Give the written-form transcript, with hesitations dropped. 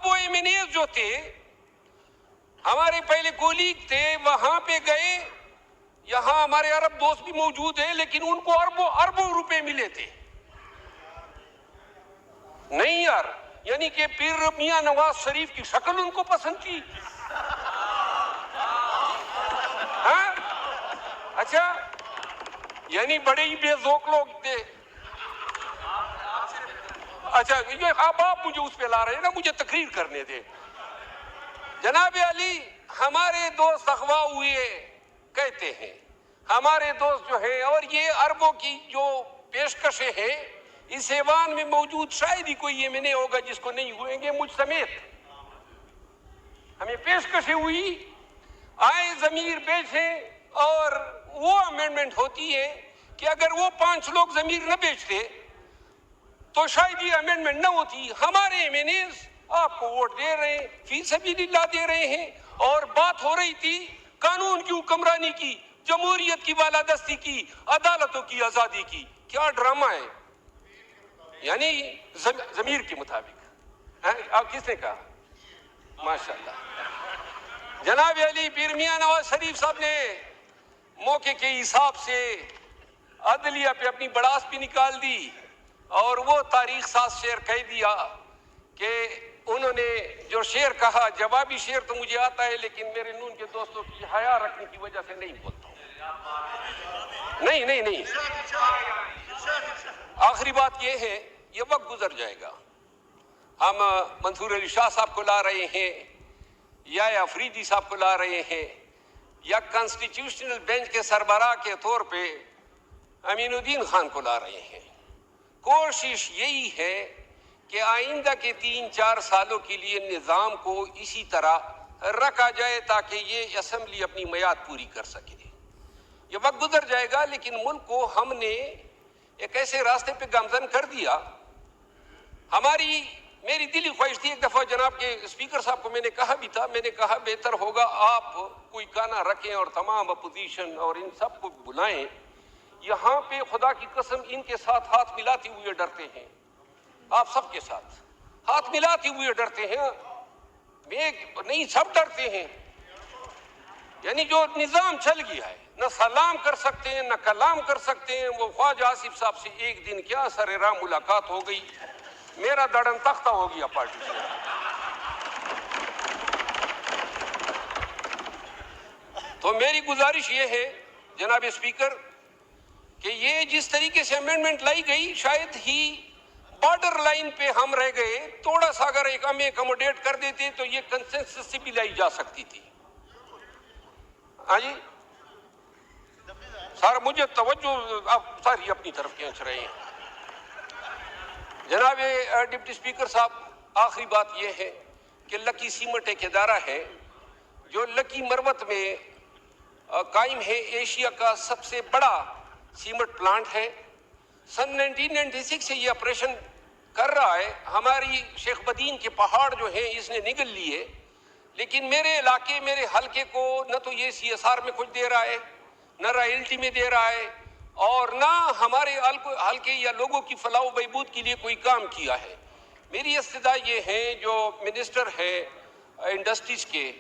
اب وہ M N as جو تھے ہمارے پہلے کولیگ تھے وہاں پہ گئے, یہاں ہمارے عرب دوست بھی موجود ہیں لیکن ان کو اربوں روپے ملے تھے. نہیں یار, یعنی کہ پیر میاں نواز شریف کی شکل ان کو پسند تھی. ہاں اچھا, یعنی بڑے ہی بے ذوق لوگ تھے. اچھا اب آپ مجھے اس پہ لا رہے ہیں نا, مجھے تقریر کرنے دے. جناب علی, ہمارے دوست اغوا ہوئے کہتے ہیں, ہمارے دوست جو ہیں, اور یہ عربوں کی جو پیشکشیں ہیں اس ایوان میں موجود شاید ہی کوئی یہ میں نہیں ہوگا جس کو نہیں ہوئیں گے, مجھ سمیت. ہمیں پیشکشیں ہوئی, آئے ضمیر بیچیں, اور وہ امینڈمنٹ ہوتی ہے کہ اگر وہ 5 لوگ ضمیر نہ بیچتے تو شاید یہ امینڈمنٹ نہ ہوتی. ہمارے ایم این ایز آپ کو ووٹ دے رہے ہیں, فی سبیل اللہ دے رہے ہیں, اور بات ہو رہی تھی قانون کی حکمرانی کی, جمہوریت کی بالادستی کی, عدالتوں کی آزادی کی. کیا ڈرامہ ہے, یعنی ضمیر کے مطابق. آپ کس نے کہا؟ ماشاءاللہ. جناب علی, پیر میاں نواز شریف صاحب نے موقع کے حساب سے عدلیہ پہ اپنی بڑاس بھی نکال دی, اور وہ تاریخ ساز شعر کہہ دیا کہ انہوں نے جو شعر کہا, جوابی شعر تو مجھے آتا ہے لیکن میرے نون کے دوستوں کی حیا رکھنے کی وجہ سے نہیں بولتا ہوں. نہیں, آخری بات یہ ہے, یہ وقت گزر جائے گا. ہم منصور علی شاہ صاحب کو لا رہے ہیں, یا افریدی صاحب کو لا رہے ہیں, یا کانسٹیٹیوشنل بینچ کے سربراہ کے طور پہ امین الدین خان کو لا رہے ہیں. کوشش یہی ہے کہ آئندہ کے 3-4 سالوں کے لیے نظام کو اسی طرح رکھا جائے تاکہ یہ اسمبلی اپنی میعاد پوری کر سکے. یہ وقت گزر جائے گا لیکن ملک کو ہم نے ایک ایسے راستے پہ گامزن کر دیا. میری دلی خواہش تھی, ایک دفعہ جناب کے اسپیکر صاحب کو میں نے کہا بھی تھا, میں نے کہا بہتر ہوگا آپ کوئی گانا رکھیں اور تمام اپوزیشن اور ان سب کو بلائیں. یہاں پہ خدا کی قسم ان کے ساتھ ہاتھ ملاتے ہوئے ڈرتے ہیں, آپ سب کے ساتھ ہاتھ ملاتے ہوئے ڈرتے ہیں. نہیں, سب ڈرتے ہیں. یعنی جو نظام چل گیا ہے, نہ سلام کر سکتے ہیں نہ کلام کر سکتے ہیں. وہ خواجہ آصف صاحب سے ایک دن کیا سر راہ ملاقات ہو گئی, میرا دڑن تختہ ہو گیا پارٹی سے. تو میری گزارش یہ ہے جناب اسپیکر کہ یہ جس طریقے سے امینڈمنٹ لائی گئی, شاید ہی بارڈر لائن پہ ہم رہ گئے. تھوڑا سا اگر ہمیں اکوموڈیٹ کر دیتے تو یہ کنسنسس سے بھی لائی جا سکتی تھی. ہاں جی سر, مجھے توجہ آپ ساری اپنی طرف کھینچ رہے ہیں. جناب ڈپٹی اسپیکر صاحب, آخری بات یہ ہے کہ لکی سیمنٹ ایک ادارہ ہے جو لکی مروت میں قائم ہے, ایشیا کا سب سے بڑا سیمنٹ پلانٹ ہے. سن 1996 سے یہ آپریشن کر رہا ہے. ہماری شیخ بدین کے پہاڑ جو ہیں اس نے نگل لیے, لیکن میرے علاقے, میرے حلقے کو نہ تو یہ سی ایس آر میں کچھ دے رہا ہے, نہ رائلٹی میں دے رہا ہے, اور نہ ہمارے حلقے یا لوگوں کی فلاح و بہبود کے لیے کوئی کام کیا ہے. میری استدعا یہ ہے جو منسٹر ہے انڈسٹریز کے,